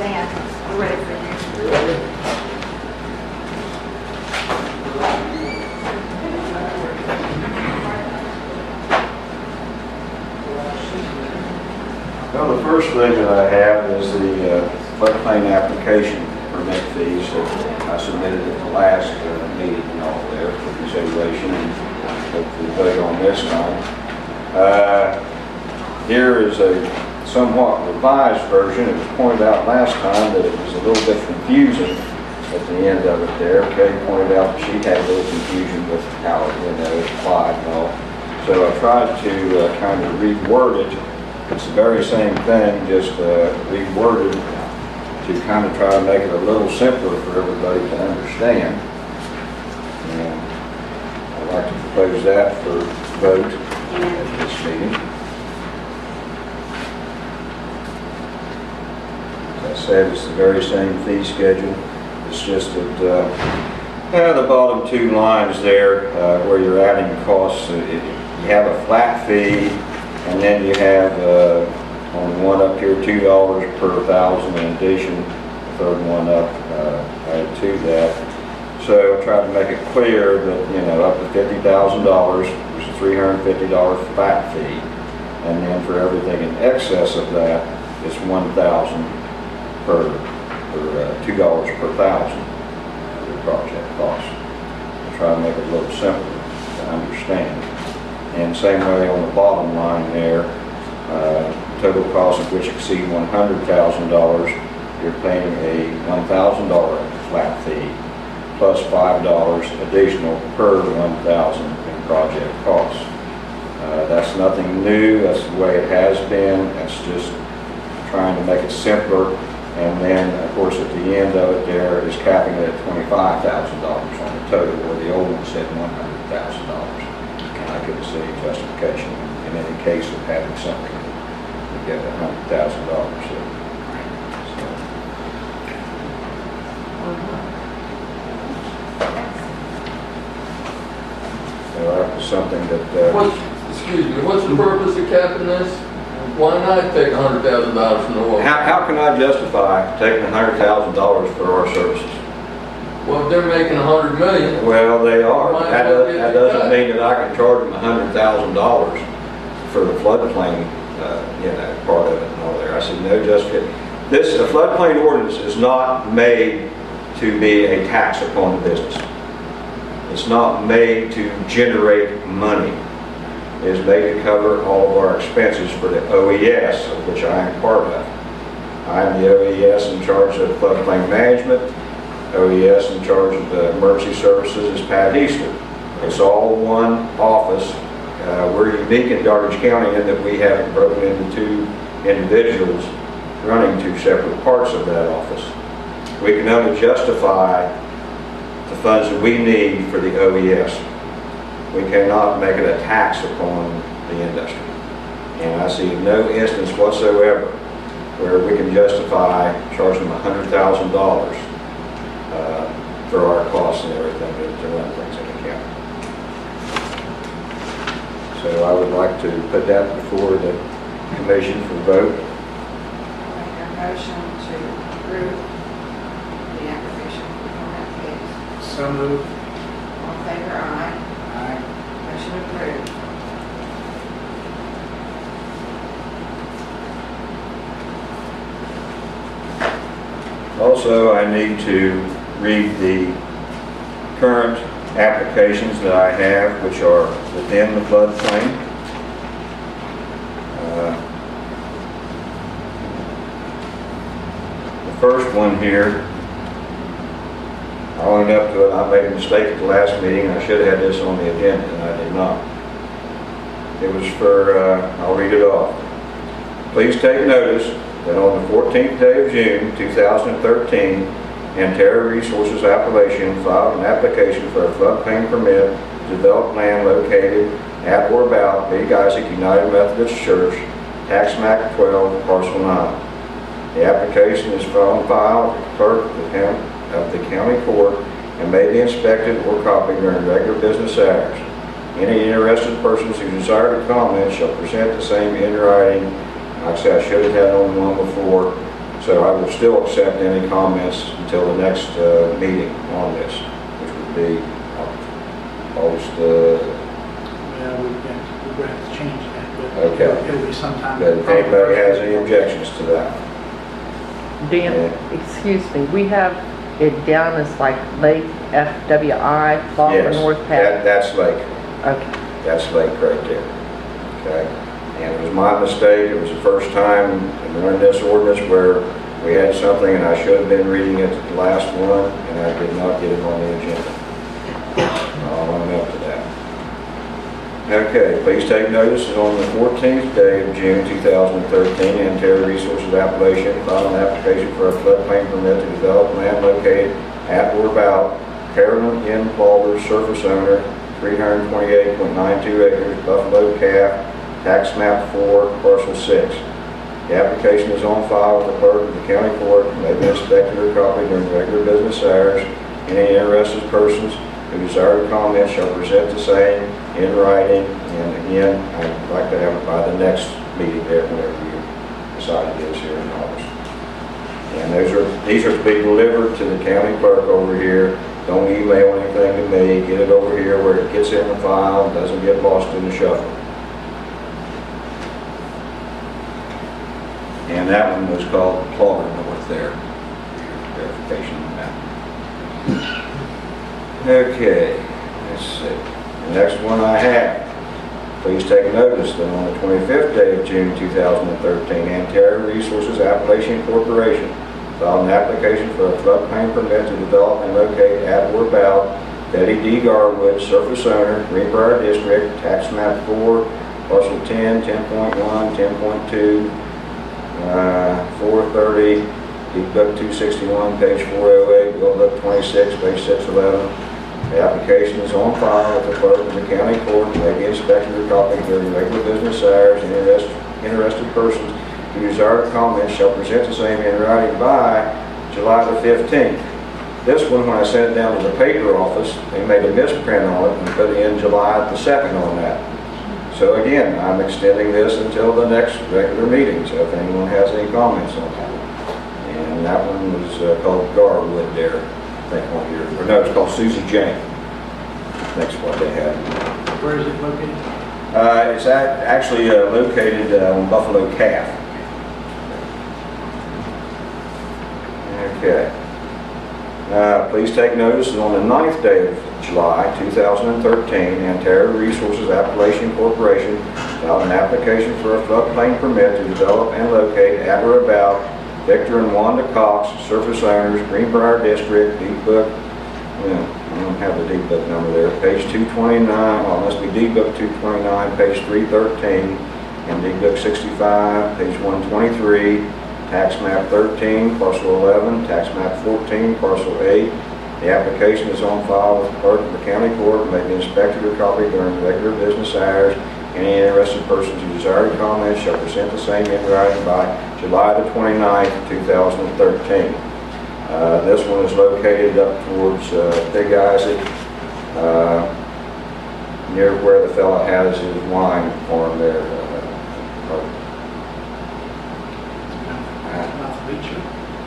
Dan, we're ready for you. Well, the first thing that I have is the floodplain application permit fees that I submitted at the last meeting and all there for consideration, and hopefully vote on this time. Here is a somewhat revised version. It was pointed out last time that it was a little bit confusing at the end of it there. Kay pointed out that she had a little confusion with how it applied and all. So I tried to kind of reword it. It's the very same thing, just reworded to kind of try to make it a little simpler for everybody to understand. And I'd like to propose that for vote at this meeting. As I said, it's the very same fee schedule. It's just that the bottom two lines there where you're adding costs, you have a flat fee, and then you have on one up here $2 per 1,000 in addition, the third one up added to that. So I tried to make it clear that up to $50,000 is a $350 flat fee, and then for everything in excess of that, it's $1,000 per $2 per 1,000 for the project cost. I try to make it a little simpler to understand. And same way on the bottom line there, total cost of which exceed $100,000, you're paying a $1,000 flat fee plus $5 additional per $1,000 in project costs. That's nothing new. That's the way it has been. That's just trying to make it simpler. And then, of course, at the end of it there is capping it at $25,000 on the total, where the old one said $100,000. I couldn't see any justification in any case of having something to get $100,000. So that was something that. Excuse me. What's the purpose of capping this? Why not take $100,000 from the water? How can I justify taking $100,000 for our services? Well, if they're making $100 million. Well, they are. Might That doesn't mean that I can charge them $100,000 for the floodplain, part of it and all there. I said no justification. The floodplain ordinance is not made to be a tax upon the business. It's not made to generate money. It is made to cover all of our expenses for the OES, of which I am part of. I am the OES in charge of floodplain management. OES in charge of the emergency services is Pat Easter. It's all one office. We're unique in Douglas County in that we have it broken into two individuals running two separate parts of that office. We can only justify the funds that we need for the OES. We cannot make it a tax upon the industry. And I see no instance whatsoever where we can justify charging them $100,000 for our costs and everything to run things in the county. So I would like to put that before the commission for vote. I'll make a motion to approve the application on that case. So moved. All in favor, aye. Aye. Motion approved. Also, I need to read the current applications that I have, which are within the floodplain. The first one here, I owned up to it. I made a mistake at the last meeting. I should have had this on the agenda, and I did not. It was for, I'll read it off. Please take notice that on the 14th day of June 2013, Antero Resources Appalachian filed an application for a floodplain permit to develop land located at or about Big Isaac United Methodist Church, tax map 12, parcel 9. The application is on file with the clerk of the county court and may be inspected or copied during regular business hours. Any interested persons who desire to comment shall present the same in writing. Like I said, I should have had on one before, So I will still accept any comments until the next meeting on this, which would be August, Yeah, we're going to have to change that, but Okay. it'll be sometime. but if anybody has any objections to that. Dan, excuse me, we have it down as like Lake FWI, Fall Yes, North Path. that's Lake. Okay. That's Lake right there. Okay? And it was my mistake. It was the first time in running this ordinance where we had something and I should have been reading it the last one and I did not get it on the agenda. I'll own up to that. Okay, please take notice that on the 14th day of June 2013, Ontario Resources Appalachian filed an application for a floodplain permit to develop land located at or about Carolyn N. Plauder, surface owner, 328.92 acres, Buffalo Calf, tax map 4, parcel 6. The application is on file with the clerk of the county court and may be inspected or copied during regular business hours. Any interested persons who desire to comment shall present the same in writing. And again, I'd like to have it by the next meeting there, whenever you decide to get us here in August. And these are to be delivered to the county clerk over here. Don't email anything to me. Get it over here where it gets in the file and doesn't get lost in the shuffle. And that one was called Plauder North there. Verification on that. Okay, let's see. The next one I have. Please take notice that on the 25th day of June 2013, Ontario Resources Appalachian Corporation filed an application for a floodplain permit to develop and locate at or about Betty D. Garwood, surface owner, Greenbrier District, tax map 4, parcel 10, 10.1, 10.2, 430, Deed Book 261, page 408, Bill Book 26, page 611. The application is on file with the clerk of the county court and may be inspected or copied during regular business hours. Interested persons who desire to comment shall present the same in writing by July the 15th. This one, when I sent it down to the paper office, they made a misprint on it and put in July the 2nd on that. So again, I'm extending this until the next regular meeting, so if anyone has any comments on that. And that one was called Garwood there, I think one year, or no, it's called Susie Jane. That's what they had. Where is it located? It's actually located on Buffalo Calf. Okay. Please take notice that on the 9th day of July 2013, Ontario Resources Appalachian Corporation filed an application for a floodplain permit to develop and locate at or about Victor and Wanda Cox, surface owners, Greenbrier District, Deed Book, I don't have the Deed Book number there, page 229, well, it must be Deed Book 229, page 313, and Deed Book 65, page 123, tax map 13, parcel 11, tax map 14, parcel 8. The application is on file with the clerk of the county court and may be inspected or copied during regular business hours. Any interested persons who desire to comment shall present the same in writing by July the 29th, 2013. This one is located up towards Big Isaac, near where the fella has his wine farm there. Mouth Beach.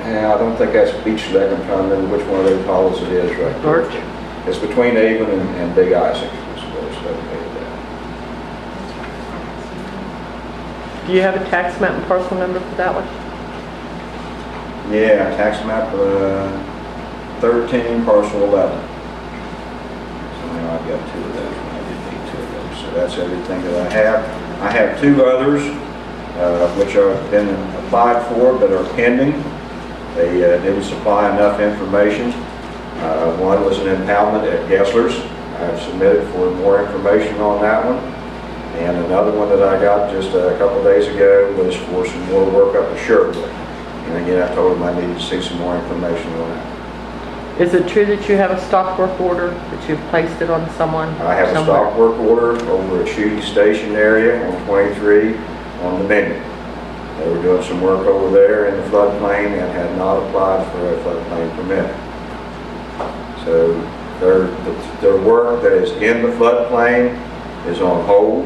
Yeah, I don't think that's Beach Lake. I'm trying to remember which one of those hollows it is right there. Birch. It's between Avon and Big Isaac. Is where it's located at. Do you have a tax map and parcel number for that one? Yeah, tax map 13, parcel 11. So now I've got 2 of those, and I did need 2 of those. So that's everything that I have. I have 2 others, which have been applied for but are pending. They didn't supply enough information. One was an impoundment at Gessler's. I've submitted for more information on that one. And another one that I got just a couple days ago was for some more work up at Sherwood. And again, I told them I needed to see some more information on that. Is it true that you have a stock work order, that you've placed it on someone? I have a somewhere? stock work order over at Shooty Station area on 23 on the menu. They were doing some work over there in the floodplain and had not applied for a floodplain permit. So their work that is in the floodplain is on hold.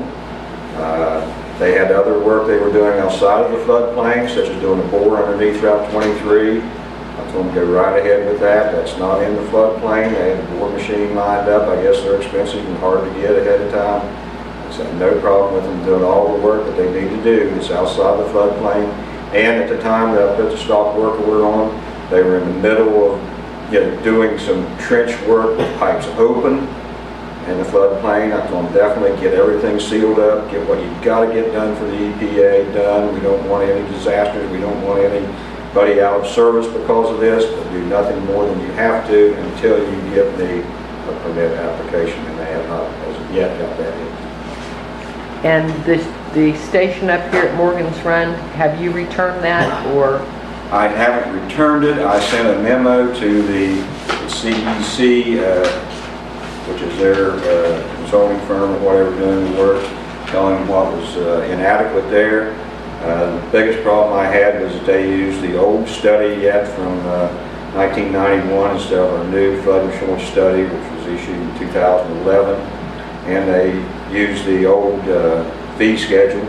They had other work they were doing outside of the floodplain, such as doing a bore underneath Route 23. I told them to go right ahead with that. That's not in the floodplain. They had a bore machine lined up. I guess they're expensive and hard to get ahead of time. I said no problem with them doing all the work that they need to do. It's outside the floodplain. And at the time that I put the stop work order on, they were in the middle of doing some trench work with pipes open in the floodplain. I told them definitely get everything sealed up, get what you've got to get done for the EPA done. We don't want any disasters. We don't want anybody out of service because of this, but do nothing more than you have to until you get the permit application, and they have not as of yet got that in. And the station up here at Morgan's Run, have you returned that, or? I haven't returned it. I sent a memo to the CEC, which is their consulting firm or whatever doing the work, telling them what was inadequate there. The biggest problem I had was that they used the old study yet from 1991 instead of our new flood insurance study, which was issued in 2011. And they used the old fee schedule,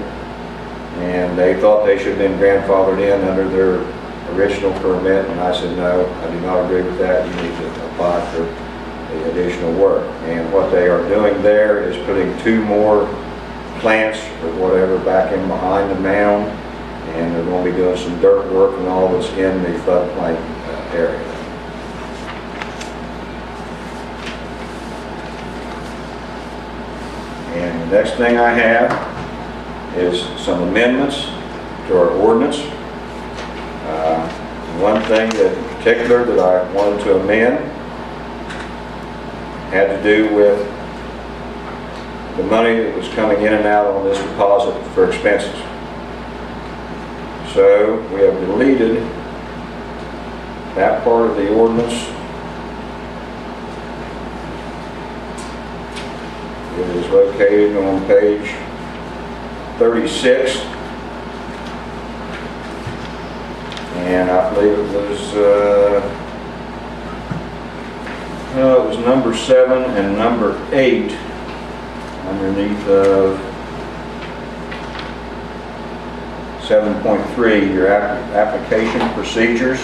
and they thought they should have been grandfathered in under their original permit, and I said no, I do not agree with that. You need to apply for the additional work. And what they are doing there is putting 2 more plants or whatever back in behind the mound, and they're going to be doing some dirt work and all that's in the floodplain area. And the next thing I have is some amendments to our ordinance. One thing that in particular that I wanted to amend had to do with the money that was coming in and out on this deposit for expenses. So we have deleted that part of the ordinance. It is located on page 36. And I believe it was number 7 and number 8 underneath of 7.3, your application procedures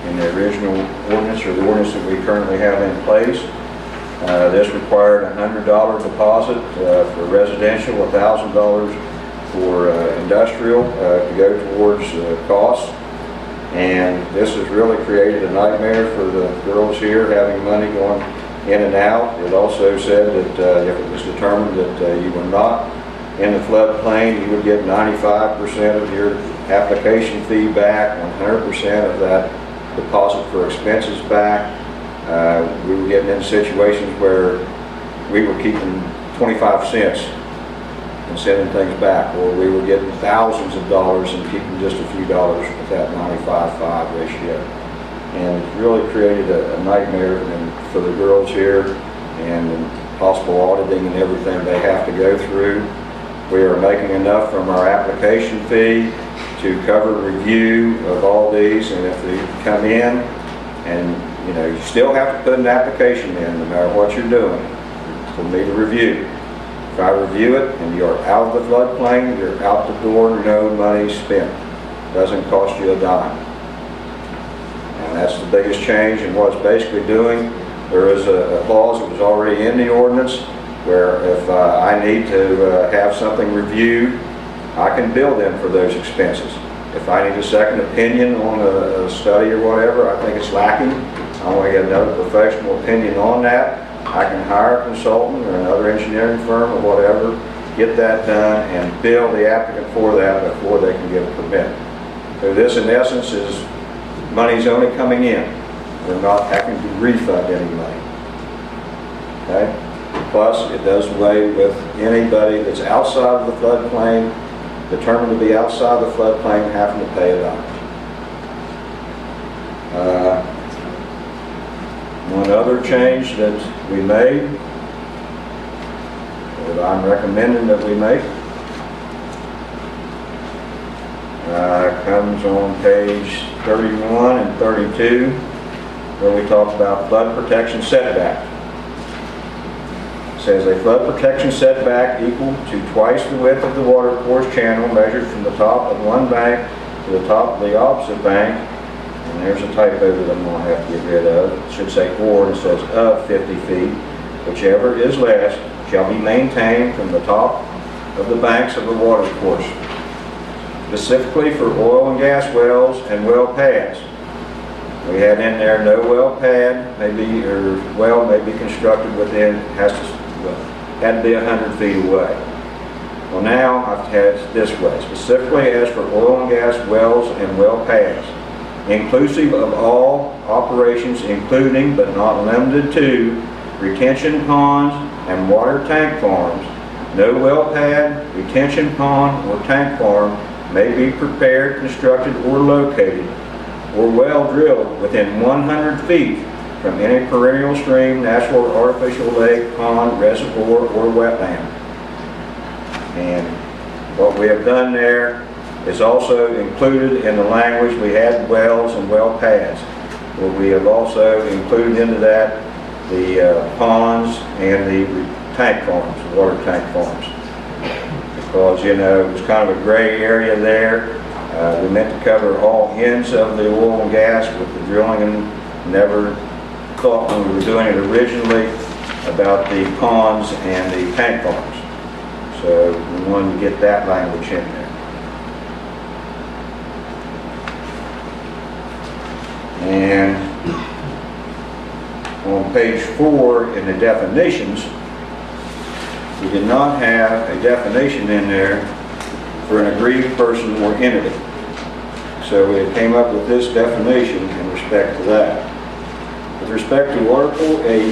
in the original ordinance, or the ordinance that we currently have in place. This required a $100 deposit for residential, $1,000 for industrial to go towards costs. And this has really created a nightmare for the girls here, having money going in and out. It also said that if it was determined that you were not in the floodplain, you would get 95% of your application fee back, 100% of that deposit for expenses back. We were getting in situations where we were keeping 25 cents and sending things back, or we were getting thousands of dollars and keeping just a few dollars with that 95-5 ratio. And it really created a nightmare for the girls here, and possible auditing and everything they have to go through. We are making enough from our application fee to cover review of all these, and if they come in, and you still have to put an application in no matter what you're doing for me to review. If I review it and you're out of the floodplain, you're out the door, no money spent. Doesn't cost you a dime. And that's the biggest change. And what it's basically doing, there is a clause that was already in the ordinance where if I need to have something reviewed, I can bill them for those expenses. If I need a second opinion on a study or whatever, I think it's lacking, I want to get another professional opinion on that, I can hire a consultant or another engineering firm or whatever, get that done, and bill the applicant for that before they can get a permit. So this, in essence, is money's only coming in. We're not having to refund any money. Okay? Plus, it does away with anybody that's outside of the floodplain, determined to be outside the floodplain, having to pay a dime. One other change that we made, that I'm recommending that we make, comes on page 31 and 32, where we talk about flood protection setback. says a flood protection setback equal to twice the width of the water course channel measured from the top of one bank to the top of the opposite bank. And there's a typo that I'm going to have to get rid of. It should say or, and it says of 50 feet. Whichever is less shall be maintained from the top of the banks of the water course, specifically for oil and gas wells and well pads. We had in there no well pad may be, or well may be constructed within, had to be 100 feet away. Well, now I've had it this way, specifically as for oil and gas wells and well pads, inclusive of all operations including but not limited to retention ponds and water tank farms. No well pad, retention pond, or tank farm may be prepared, constructed, or located, or well drilled within 100 feet from any perennial stream, natural or artificial lake, pond, reservoir, or wetland. And what we have done there is also included in the language. We had wells and well pads, where we have also included into that the ponds and the tank farms, water tank farms. Because, you know, it was kind of a gray area there. We meant to cover all ends of the oil and gas with the drilling, and never thought when we were doing it originally about the ponds and the tank farms. So we wanted to get that language in there. And on page 4 in the definitions, we did not have a definition in there for an aggrieved person or entity. So we came up with this definition in respect to that. With respect to Article 8,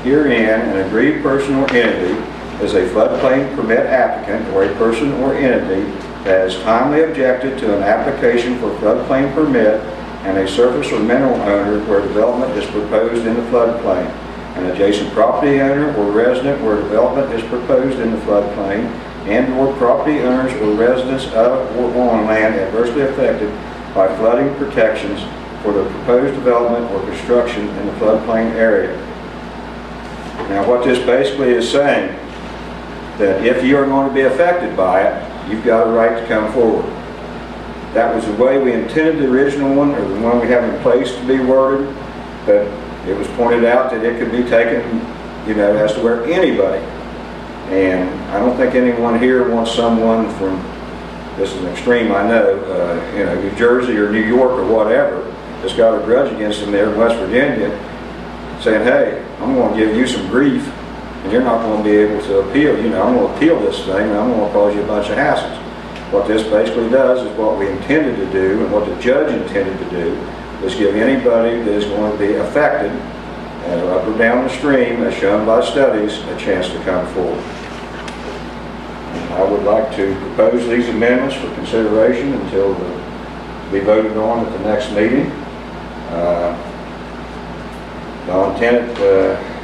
herein, an aggrieved person or entity is a floodplain permit applicant or a person or entity that has timely objected to an application for floodplain permit and a surface or mineral owner where development is proposed in the floodplain, an adjacent property owner or resident where development is proposed in the floodplain, and/or property owners or residents of or on land adversely affected by flooding protections for the proposed development or construction in the floodplain area. Now, what this basically is saying, that if you are going to be affected by it, you've got a right to come forward. That was the way we intended the original one, or the one we have in place, to be worded, but it was pointed out that it could be taken, you know, as to where anybody. And I don't think anyone here wants someone from, this is an extreme I know, you know, New Jersey or New York or whatever, that's got a grudge against them there in West Virginia, saying, hey, I'm going to give you some grief, and you're not going to be able to appeal. You know, I'm going to appeal this thing, and I'm going to cause you a bunch of hassles. What this basically does is what we intended to do, and what the judge intended to do, is give anybody that is going to be affected, up or down the stream, as shown by studies, a chance to come forward. And I would like to propose these amendments for consideration until be voted on at the next meeting. Don Tennant,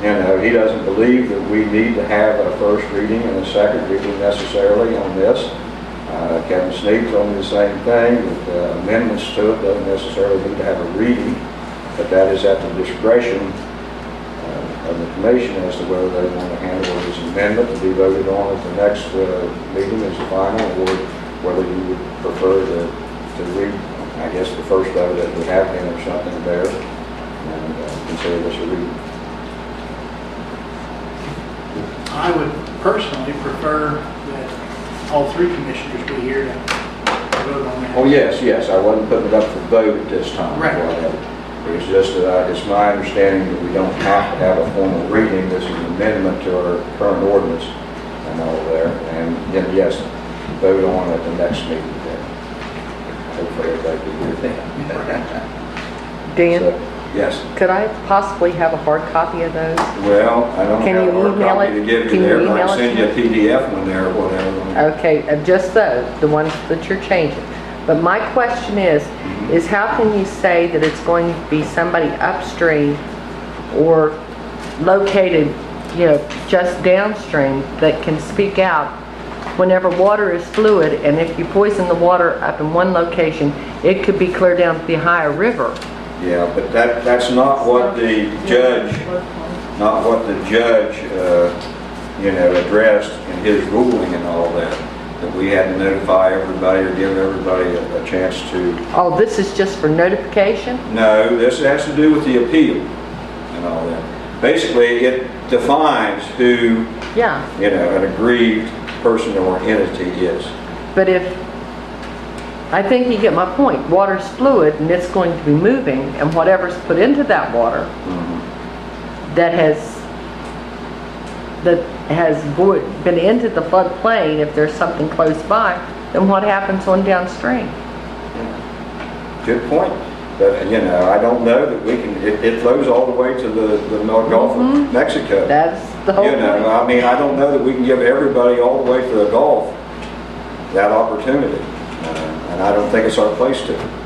you know, he doesn't believe that we need to have a first reading and a second reading necessarily on this. Kevin Sneed told me the same thing, that amendments to it doesn't necessarily need to have a reading, but that is at the discretion of the commission as to whether they want to handle this amendment to be voted on at the next meeting as the final, or whether you would prefer to read, I guess, the first of it would have been or something there, and consider this a reading. I would personally prefer that all three commissioners be here to vote on that. Oh, yes, I wasn't putting it up for vote at this time. Right. It's just that it's my understanding that we don't have to have a formal reading. This is an amendment to our current ordinance and all there. And then, yes, vote on at the next meeting then. Hopefully everybody will be here then. Dan, So, yes. could I possibly have a hard copy of those? Well, I don't Can have you a hard email copy it? to give you Can you there, but I email can it send to you a PDF one there or whatever. Okay, just those, the ones that you're changing. But my question is how can you say that it's going to be somebody upstream or located, you know, just downstream that can speak out whenever water is fluid, and if you poison the water up in one location, it could be clear down the Ohio River. Yeah, but that's not what the judge, addressed in his ruling and all that we had to notify everybody or give everybody a chance to. Oh, this is just for notification? No, this has to do with the appeal and all that. Basically, it defines who, Yeah, an aggrieved person or entity is. but I think you get my point. Water's fluid and it's going to be moving, and whatever's put into that water that has been into the floodplain, if there's something close by, then what happens on downstream? Good point. But, I don't know that we can, it flows all the way to the North Gulf of Mexico. That's the whole point. I mean, I don't know that we can give everybody all the way to the Gulf that opportunity. And I don't think it's our place to.